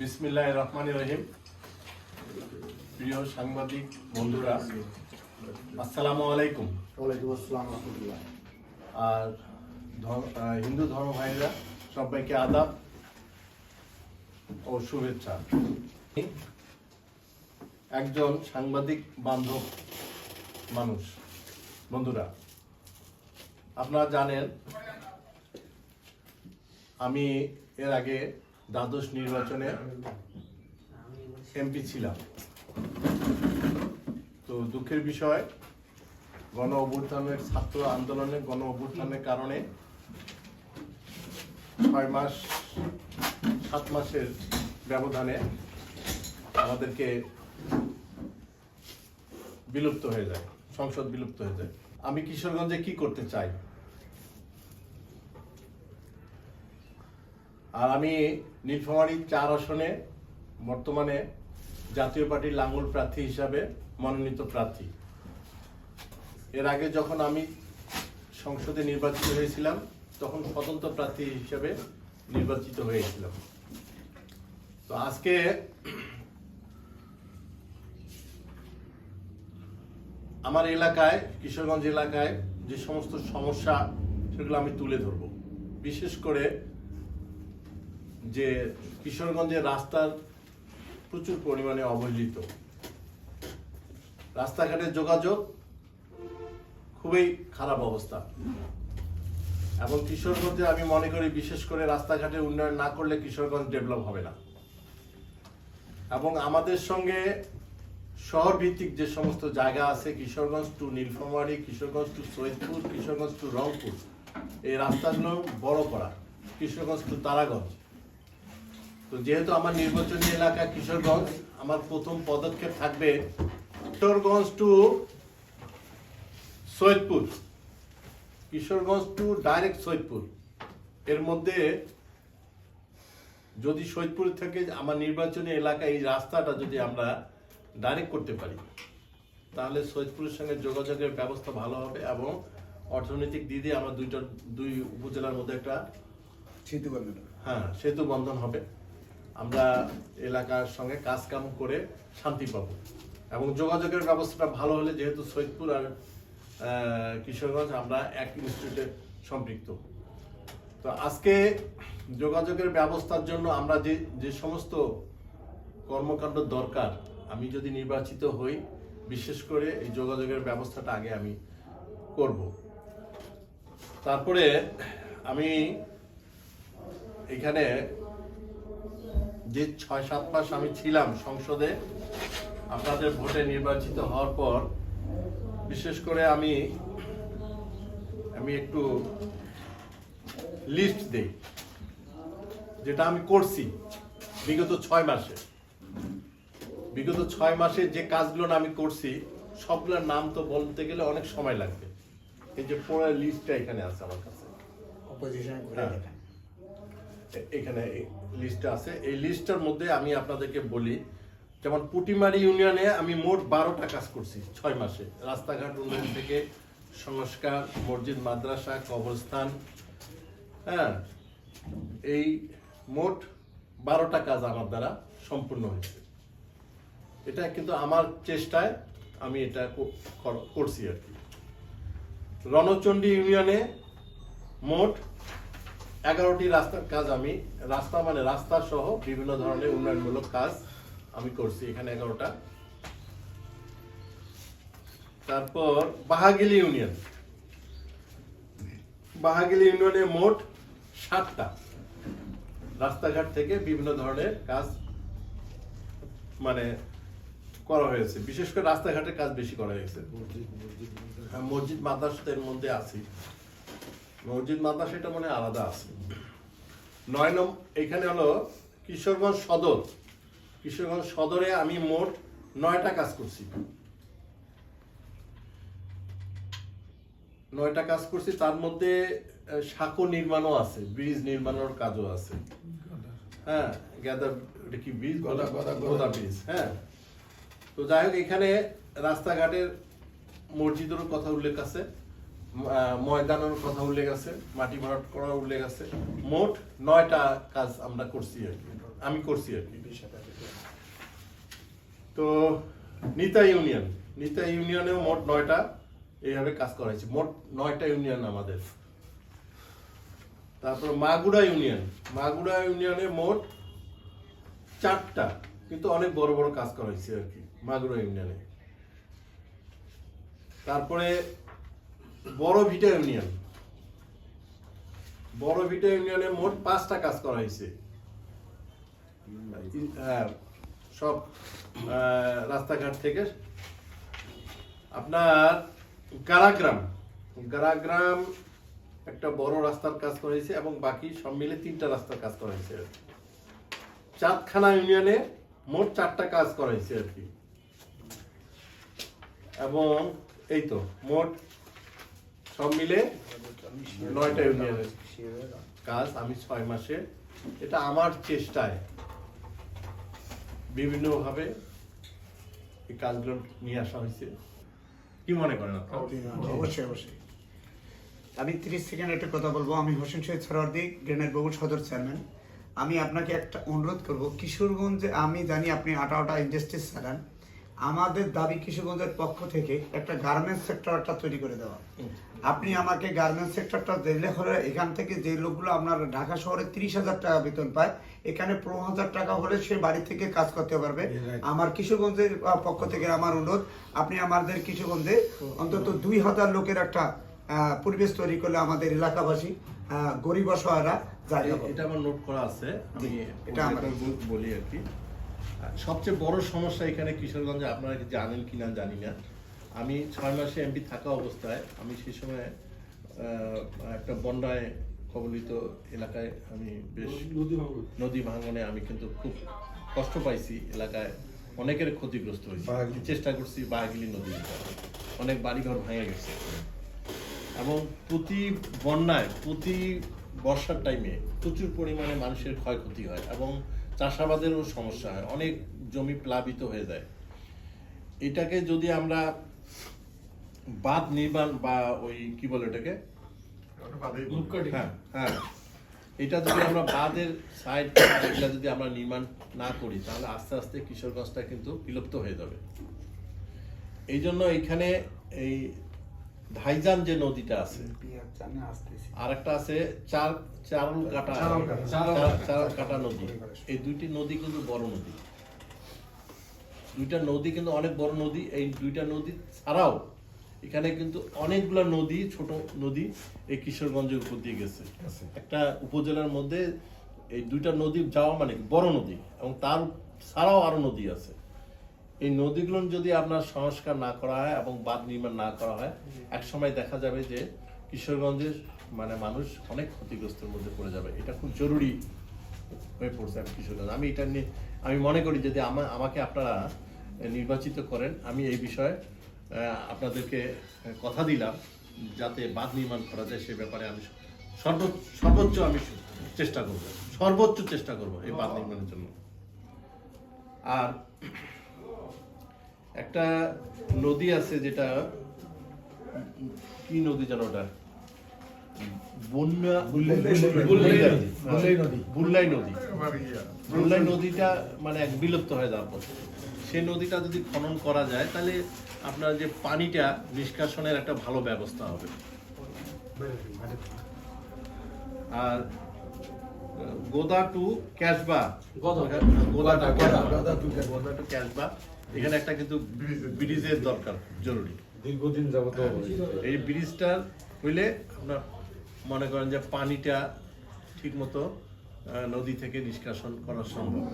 বিসমিল্লাহির রহমানির রহিম। প্রিয় সাংবাদিক বন্ধুরা, আসসালামু আলাইকুম। ওয়ালাইকুম আসসালাম রাহমাতুল্লাহ। আর হিন্দু ধর্ম ভাইরা সবাইকে আদাব ও শুভেচ্ছা। একজন সাংবাদিক বান্ধব মানুষ। বন্ধুরা, আপনারা জানেন আমি এর আগে দ্বাদশ নির্বাচনে এমপি ছিলাম। তো দুঃখের বিষয়, গণ অভ্যুত্থানের ছাত্র আন্দোলনের গণ অভ্যুত্থানের কারণে 7 মাসের ব্যবধানে আমাদেরকে বিলুপ্ত হয়ে যায়, সংসদ বিলুপ্ত হয়ে যায়। আমি কিশোরগঞ্জে কি করতে চাই, আর আমি নীলফামারী 4 আসনে বর্তমানে জাতীয় পার্টির লাঙ্গল প্রার্থী হিসাবে মনোনীত প্রার্থী। এর আগে যখন আমি সংসদে নির্বাচিত হয়েছিলাম তখন স্বতন্ত্র প্রার্থী হিসাবে নির্বাচিত হয়েছিলাম। তো আজকে আমার এলাকায়, কিশোরগঞ্জ এলাকায় যে সমস্ত সমস্যা সেগুলো আমি তুলে ধরব। বিশেষ করে যে কিশোরগঞ্জের রাস্তার প্রচুর পরিমাণে অবহেলিত, রাস্তাঘাটের যোগাযোগ খুবই খারাপ অবস্থা, এবং কিশোরগঞ্জে আমি মনে করি বিশেষ করে রাস্তাঘাটের উন্নয়ন না করলে কিশোরগঞ্জ ডেভেলপ হবে না। এবং আমাদের সঙ্গে শহর ভিত্তিক যে সমস্ত জায়গা আছে, Kishoreganj to Nilphamari, Kishoreganj to Saidpur, Kishoreganj to Rangpur, এই রাস্তাগুলো বড় করা, কিশোরগঞ্জ টু তারাগঞ্জ। তো যেহেতু আমার নির্বাচনী এলাকা কিশোরগঞ্জ, আমার প্রথম পদক্ষেপ থাকবে Kishoreganj to Saidpur, Kishoreganj to direct Saidpur. এর মধ্যে যদি সৈয়দপুর থেকে আমার নির্বাচনী এলাকা এই রাস্তাটা যদি আমরা ডাইরেক্ট করতে পারি, তাহলে সৈয়দপুরের সঙ্গে যোগাযোগের ব্যবস্থা ভালো হবে এবং অর্থনৈতিক দিক দিয়ে আমার দুই উপজেলার মধ্যে একটা সেতু বন্ধন হবে। আমরা এলাকার সঙ্গে কাজ কাম করে শান্তি পাবো, এবং যোগাযোগের ব্যবস্থাটা ভালো হলে, যেহেতু সৈয়দপুর আর কিশোরগঞ্জ আমরা এক ইনস্টিটিউটে সম্পৃক্ত। তো আজকে যোগাযোগের ব্যবস্থার জন্য আমরা যে সমস্ত কর্মকাণ্ড দরকার, আমি যদি নির্বাচিত হই, বিশেষ করে এই যোগাযোগের ব্যবস্থাটা আগে আমি করব। তারপরে আমি এখানে যে 6-7 মাস আমি ছিলাম সংসদে, আপনাদের ভোটে নির্বাচিত হওয়ার পর বিশেষ করে আমি একটু লিস্ট দেই, যেটা আমি করছি বিগত 6 মাসে যে কাজগুলো আমি করছি, সবগুলোর নাম তো বলতে গেলে অনেক সময় লাগবে। এই যে পুরো লিস্টটা এখানে আছে আমার কাছে, এখানে লিস্টটা আছে। এই লিস্টটার মধ্যে আমি আপনাদেরকে বলি, যেমন পুটিমারি ইউনিয়নে আমি মোট 12টা কাজ করছি 6 মাসে। রাস্তাঘাট উন্নয়ন থেকে সংস্কার, মসজিদ, মাদ্রাসা, কবরস্থান, এই মোট 12টা কাজ আমার দ্বারা সম্পূর্ণ হয়েছে। এটা কিন্তু আমার চেষ্টায় আমি এটা করছি আর কি। রণচণ্ডী ইউনিয়নে মোট 11টি রাস্তার কাজ আমি, রাস্তা সহ বিভিন্ন ধরনের উন্নয়নমূলক কাজ আমি করছি, এখানে 11টা। তারপর বাহাগিলি ইউনিয়নে মোট 7টা রাস্তাঘাট থেকে বিভিন্ন ধরনের কাজ করা হয়েছে। বিশেষ করে রাস্তাঘাটের কাজ বেশি করা হয়েছে। মসজিদ, মাদ্রাসার মধ্যে আছি, মসজিদ মাদ্রাসাটা মনে আলাদা আছে। 9 নম্বর এখানে হলো কিশোরগঞ্জ সদরে আমি মোট 9টা কাজ করছি। 9টা কাজ করছি, তার মধ্যে সাঁকো নির্মাণও আছে, ব্রিজ নির্মাণের কাজও আছে। গোদা ব্রিজ। তো যাই হোক, এখানে রাস্তাঘাটের, মসজিদেরও কথা উল্লেখ আছে, ময়দানের কথা উল্লেখ আছে, মাটি ভরাট করার উল্লেখ আছে। মোট 9টা কাজ আমরা করছি আর কি। আমি করছি আর কি। তো নিতা ইউনিয়নেও মোট 9টা এইভাবে কাজ করা হয়েছে, মোট 9টা ইউনিয়ন আমাদের। তারপর মাগুরা ইউনিয়নে মোট 4টা, কিন্তু অনেক বড় বড় কাজ করা হয়েছে আর কি মাগুরা ইউনিয়নে। তারপরে বড় ভিটা ইউনিয়নে মোট 5টা কাজ করা হয়েছে। হ্যাঁ, সব রাস্তাঘাট থেকে। আপনার গারাগ্রাম একটা বড় রাস্তার কাজ করা হয়েছে এবং বাকি সব মিলে 3টা রাস্তার কাজ করা হয়েছে। চাঁদখানা ইউনিয়নে মোট 4টা কাজ করা হয়েছে আর কি। এবং এই তো মোট সব মিলে 9টা ইউনিয়নের কাজ আমি 6 মাসে, এটা আমার চেষ্টায় বিভিন্নভাবে এই কাজগুলো নিয়ে আসা হয়েছে। কি মনে করেন আপনারা? অবশ্যই আমি 30 সেকেন্ড একটা কথা বলবো। আমি হোসেন শহীদ সরওয়ার্দী, গ্রেনেড বগুড় সদর চেয়ারম্যান। আমি আপনাকে একটা অনুরোধ করব, কিশোরগঞ্জে আমি জানি আপনি আটা ইন্ডাস্ট্রিজ চালান, আমাদের দাবি কিশোরগঞ্জের পক্ষ থেকে একটা গার্মেন্টস সেক্টরটা তৈরি করে দেওয়া। আপনি আমাকে গার্মেন্টস সেক্টরটা দিলে হলে এখান থেকে যে লোকগুলো আপনার ঢাকা শহরে 30,000 টাকা বেতন পায়, এখানে 15,000 টাকা হলে সে বাড়ি থেকে কাজ করতে পারবে। আমার কিশোরগঞ্জের পক্ষ থেকে আমার অনুরোধ, আপনি আমাদের কিশোরগঞ্জে অন্তত 2,000 লোকের একটা পরিবেশ তৈরি করলে আমাদের এলাকাবাসী গরিব অসহায়রা যায়। এটা আমার নোট করা আছে, আমি এটা বলি আর কি। সবচেয়ে বড় সমস্যা এখানে কিশোরগঞ্জে, আপনারা জানেন কিনা জানি না, আমি 6 মাসে এমপি থাকা অবস্থায় আমি সেই সময় একটা বন্যায় কবলিত এলাকায় আমি বেশ নদী ভাঙনে আমি কিন্তু খুব কষ্ট পাইছি। এলাকায় অনেকের ক্ষতিগ্রস্ত হয়েছে, চেষ্টা করছি বাহাগিলি নদী, অনেক বাড়িঘর ভেঙে গেছে। এবং প্রতি বন্যায়, প্রতি বর্ষার টাইমে প্রচুর পরিমাণে মানুষের ক্ষয়ক্ষতি হয় এবং চাষাবাদেরও সমস্যা হয়, অনেক জমি প্লাবিত হয়ে যায়। এটাকে যদি আমরা বাঁধ নির্মাণ বা ওই কি বলে এটাকে, হ্যাঁ, এটা যদি আমরা বাঁধের সাইড এটা যদি আমরা নির্মাণ না করি, তাহলে আস্তে আস্তে কিশোরগঞ্জটা কিন্তু বিলুপ্ত হয়ে যাবে। এই জন্য এখানে এই ধাইজান যে নদীটা আছে, আর একটা আছে চারল কাটা নদী। এই 2টি নদী কিন্তু বড় নদী, 2টা নদী কিন্তু অনেক বড় নদী। এই 2টা নদী ছাড়াও এখানে কিন্তু অনেকগুলো নদী, ছোট নদী এই কিশোরগঞ্জের উপর দিয়ে গেছে। একটা উপজেলার মধ্যে এই 2টা নদী যাওয়া মানে বড় নদী, এবং তার ছাড়াও আরো নদী আছে। এই নদীগুলো যদি আপনার সংস্কার না করা হয় এবং বাঁধ নির্মাণ না করা হয়, এক সময় দেখা যাবে যে কিশোরগঞ্জের মানে মানুষ অনেক ক্ষতিগ্রস্তের মধ্যে পড়ে যাবে। এটা খুব জরুরি হয়ে পড়ছে কিশোরগঞ্জ। আমি এটা নিয়ে আমি মনে করি যদি আমাকে আপনারা নির্বাচিত করেন, আমি এই বিষয়ে আপনাদেরকে কথা দিলাম যাতে বাঁধ নির্মাণ করা যায়, সে ব্যাপারে আমি সর্বোচ্চ আমি সর্বোচ্চ চেষ্টা করব এই বাঁধ নির্মাণের জন্য। আর একটা নদী আছে, যেটা কি নদী যেন, ওটা বুল্লাই নদীটা মানে এক বিলুপ্ত হয়ে যাওয়ার পর, সেই নদীটা যদি খনন করা যায় তাহলে আপনার যে পানিটা নিষ্কাশনের একটা ভালো ব্যবস্থা হবে। আর গোদা টু ক্যাশবা, এখানে একটা কিন্তু ব্রিজের দরকার জরুরি, দীর্ঘদিন যাবত এই ব্রিজটা হইলে আপনার মনে করেন যে পানিটা ঠিক মতো নদী থেকে নিষ্কাশন করা সম্ভব।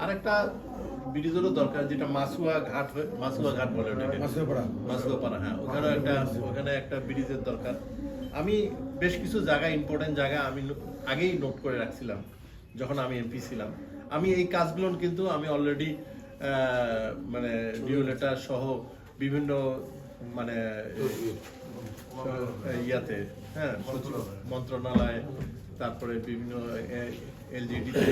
আর একটা ব্রিজেরও দরকার, যেটা মাসুয়া ঘাট বলে ওটাকে, মাসুয়াপাড়া, হ্যাঁ, ওখানে একটা ব্রিজের দরকার। আমি বেশ কিছু জায়গায়, ইম্পর্টেন্ট জায়গা আমি আগেই নোট করে রাখছিলাম যখন আমি এমপি ছিলাম। আমি এই কাজগুলো কিন্তু আমি অলরেডি মানে নিউ লেটার সহ বিভিন্ন মানে ইয়াতে, হ্যাঁ, মন্ত্রণালয়, তারপরে বিভিন্ন এলজিডিতে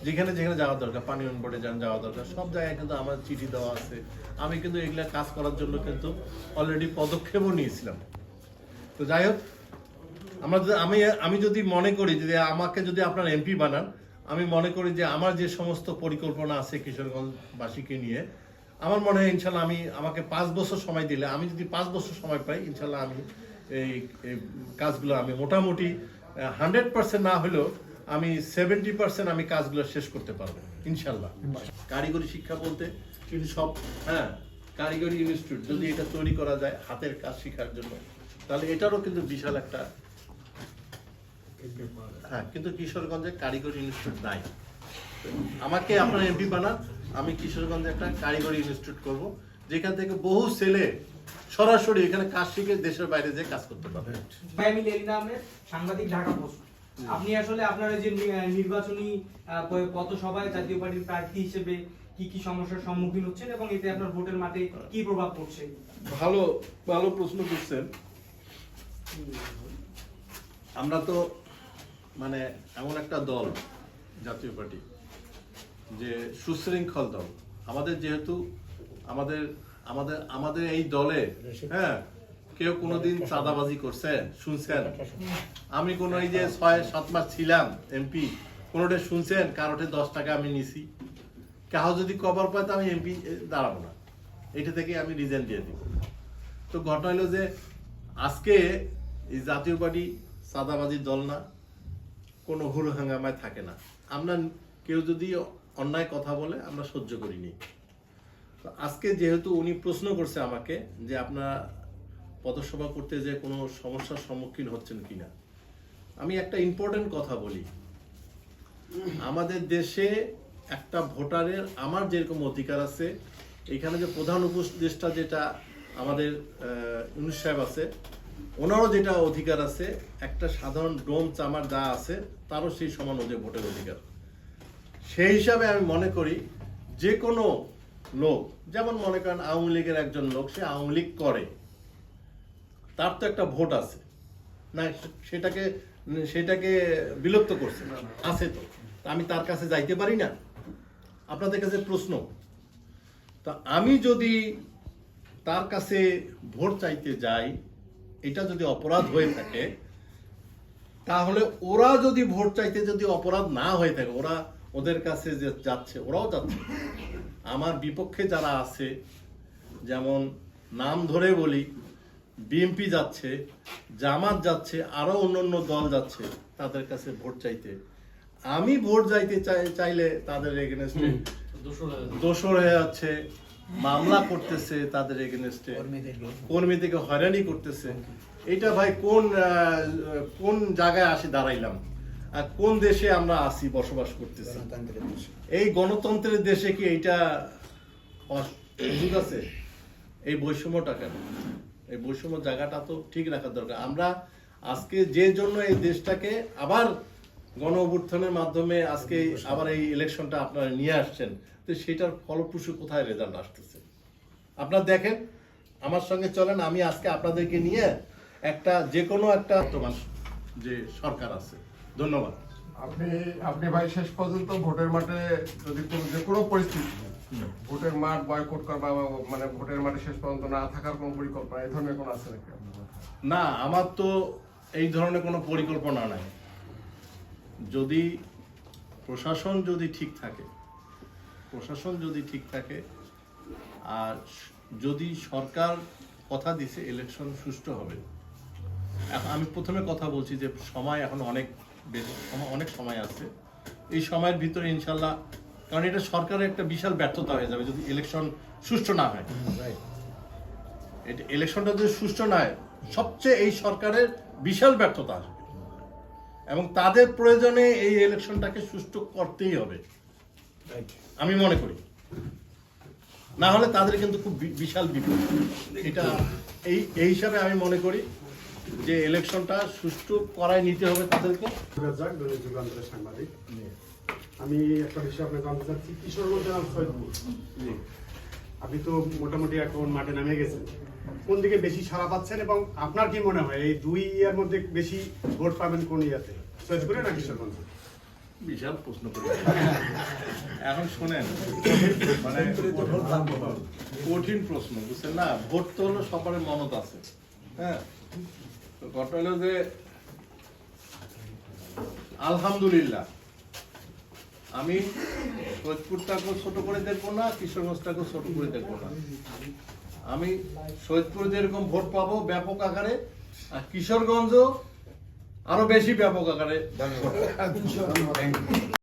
যেখানে যেখানে যাওয়া দরকার, পানি উন্নয়ন বোর্ডে যাওয়া দরকার, সব জায়গায় কিন্তু আমার চিঠি দেওয়া আছে। আমি কিন্তু এগুলা কাজ করার জন্য কিন্তু অলরেডি পদক্ষেপও নিয়েছিলাম। তো যাই হোক, আমি যদি মনে করি যে আমাকে যদি আপনার এমপি বানান, আমি মনে করি যে আমার যে সমস্ত পরিকল্পনা আছে কিশোরগঞ্জবাসীকে নিয়ে, আমার মনে হয় ইনশাল্লাহ আমাকে 5 বছর সময় দিলে, আমি যদি 5 বছর সময় পাই, ইনশাল্লাহ আমি এই কাজগুলো আমি মোটামুটি 100% না হলেও আমি 70% আমি কাজগুলো শেষ করতে পারবো ইনশাল্লাহ। কারিগরি শিক্ষা বলতে কিন্তু সব, হ্যাঁ, কারিগরি ইনস্টিটিউট যদি এটা তৈরি করা যায় হাতের কাজ শেখার জন্য, তাহলে এটারও কিন্তু বিশাল একটা, হ্যাঁ, কিন্তু কিশোরগঞ্জে কারিগরি ইনস্টিটিউট নাই। আমাকে আপনার এমপি বানান, আমি কিশোরগঞ্জে একটা কারিগরি ইনস্টিটিউট করব, যেখান থেকে বহু ছেলে সরাসরি এখানে কাজ শিখে দেশের বাইরে যে কাজ করতে পারবে। ভাই, আমি লেলিনা আহমেদ, সাংবাদিক, ঢাকা পোস্ট। আপনি আসলে আপনার এই যে নির্বাচনী পথসভায় জাতীয় পার্টির প্রার্থী হিসেবে কি কি সমস্যার সম্মুখীন হচ্ছেন এবং এতে আপনার ভোটের মাঠে কি প্রভাব পড়ছে? ভালো প্রশ্ন করছেন। আমরা তো মানে এমন একটা দল, জাতীয় পার্টি, যে সুশৃঙ্খল দল। আমাদের যেহেতু আমাদের আমাদের আমাদের এই দলে, হ্যাঁ, কেউ কোনোদিন চাঁদাবাজি করছে শুনছেন? আমি কোনো এই যে 6-7 মাস ছিলাম এমপি, কোনোটা শুনছেন কারোটে 10 টাকা আমি নিছি? কাহ যদি কবর পায় তো আমি এমপি দাঁড়াবো না, এটা থেকে আমি রিজাইন দিয়ে দিব। তো ঘটনা হলো যে আজকে এই জাতীয় পার্টি চাঁদাবাজির দল না, কোনো হুড়ো হাঙ্গামায় থাকে না। আমরা কেউ যদি অন্যায় কথা বলে আমরা সহ্য করিনি। তো আজকে যেহেতু উনি প্রশ্ন করছে আমাকে যে আপনারা পথসভা করতে যে কোনো সমস্যার সম্মুখীন হচ্ছেন কিনা, আমি একটা ইম্পর্টেন্ট কথা বলি। আমাদের দেশে একটা ভোটারের আমার যেরকম অধিকার আছে, এখানে যে প্রধান উপদেষ্টা যেটা আমাদের ইউনুস সাহেব আছে, ওনারও যেটা অধিকার আছে, একটা সাধারণ ডোম চামার যা আছে তারও সেই সমান ভোটের অধিকার। সেই হিসাবে আমি মনে করি যে কোনো লোক, যেমন মনে করেন আওয়ামী লীগের একজন লোক, সে আওয়ামী লীগ করে, তার তো একটা ভোট আছে না, সেটাকে বিলুপ্ত করছে আছে, তো আমি তার কাছে যাইতে পারি না? আপনাদের কাছে প্রশ্ন, তা আমি যদি তার কাছে ভোট চাইতে যাই, এটা যদি অপরাধ হয়ে থাকে, তাহলে ওরা যদি ভোট চাইতে যদি অপরাধ না হয়ে থাকে, ওদের কাছে যে যাচ্ছে, ওরাও যাচ্ছে। আমার বিপক্ষে যারা আছে, যেমন নাম ধরে বলি, বিএনপি যাচ্ছে, জামাত যাচ্ছে, আরো অন্যান্য দল যাচ্ছে তাদের কাছে ভোট চাইতে। আমি ভোট চাইতে চাইলে তাদের এগেনস্টে দোষর হয়ে যাচ্ছে, মামলা করতেছে, তাদের এগেনস্টে কর্মীদেরকে হয়রানি করতেছে। এটা ভাই কোন জায়গায় আসি দাঁড়াইলাম, আর কোন দেশে আমরা আসি বসবাস করতেছি? এই গণতন্ত্রের দেশে কি এইটা সুযোগ আছে? এই বৈষম্যটা কেন? এই বৈষম্য জায়গাটা তো ঠিক রাখার দরকার। আমরা আজকে যে জন্য এই দেশটাকে আবার গণ অভ্যুত্থানের মাধ্যমে আজকে আবার এই ইলেকশনটা আপনারা নিয়ে আসছেন, তো সেটার ফলপ্রসূ কোথায় রেজাল্ট আসতেছে? আপনারা দেখেন, আমার সঙ্গে চলেন, আমি আজকে আপনাদেরকে নিয়ে একটা যে কোনো একটা বর্তমান যে সরকার আছে। ধন্যবাদ। আপনি ভাই শেষ পর্যন্ত ভোটের মাঠে যদি যে কোনো পরিস্থিতি ভোটের মাঠ বয়কট করবা, মানে ভোটের মাঠে শেষ পর্যন্ত না থাকার কোনো পরিকল্পনা এই ধরনের কোনো আছে নাকি? না, আমার তো এই ধরনের কোনো পরিকল্পনা নাই। যদি প্রশাসন যদি ঠিক থাকে আর যদি সরকার কথা দিছে ইলেকশন সুষ্ঠু হবে। এখন আমি প্রথমে কথা বলছি যে সময় এখন অনেক সময় আছে। এই সময়ের ভিতরে ইনশাল্লাহ, কারণ এটা সরকারের একটা বিশাল ব্যর্থতা হয়ে যাবে যদি ইলেকশন সুষ্ঠু না হয়। এটা ইলেকশনটা যদি সুষ্ঠু না হয়, সবচেয়ে এই সরকারের বিশাল ব্যর্থতা আসবে এবং তাদের প্রয়োজনে এই ইলেকশনটাকে সুষ্ঠু করতেই হবে আমি মনে করি। না হলে তাদের কিন্তু খুব বিশাল বিপদ। এটা এই হিসাবে আমি মনে করি যে ইলেকশনটা সুষ্ঠু করাই নিতে হবে তাদেরকে। সাংবাদিক, আমি একটা বিষয় আপনাকে জানতে চাচ্ছি। কিশোরগঞ্জ জেলার সৈয়দপুর, আপনি তো মোটামুটি এখন মাঠে নামে গেছেন, কোন দিকে বেশি সাড়া পাচ্ছেন এবং আপনার কি মনে হয় এই দুই ইয়ার মধ্যে বেশি ভোট পাবেন কোন ইয়াতে, সৈয়দপুরে না কিশোরগঞ্জে? বিশাল প্রশ্ন করে এখন শোনেন, মানে কঠিন প্রশ্ন, বুঝছেন না? ভোট তো হলো সবার মনত আছে। হ্যাঁ, তো ঘটনা হলো যে আলহামদুলিল্লাহ আমি সৈয়দপুরটাকেও ছোট করে দেখবো না, কিশোরগঞ্জটাকেও ছোট করে দেখবো না। আমি সৈয়দপুরে যেরকম ভোট পাবো ব্যাপক আকারে, আর কিশোরগঞ্জও আরো বেশি ব্যাপক আকারে। ধন্যবাদ।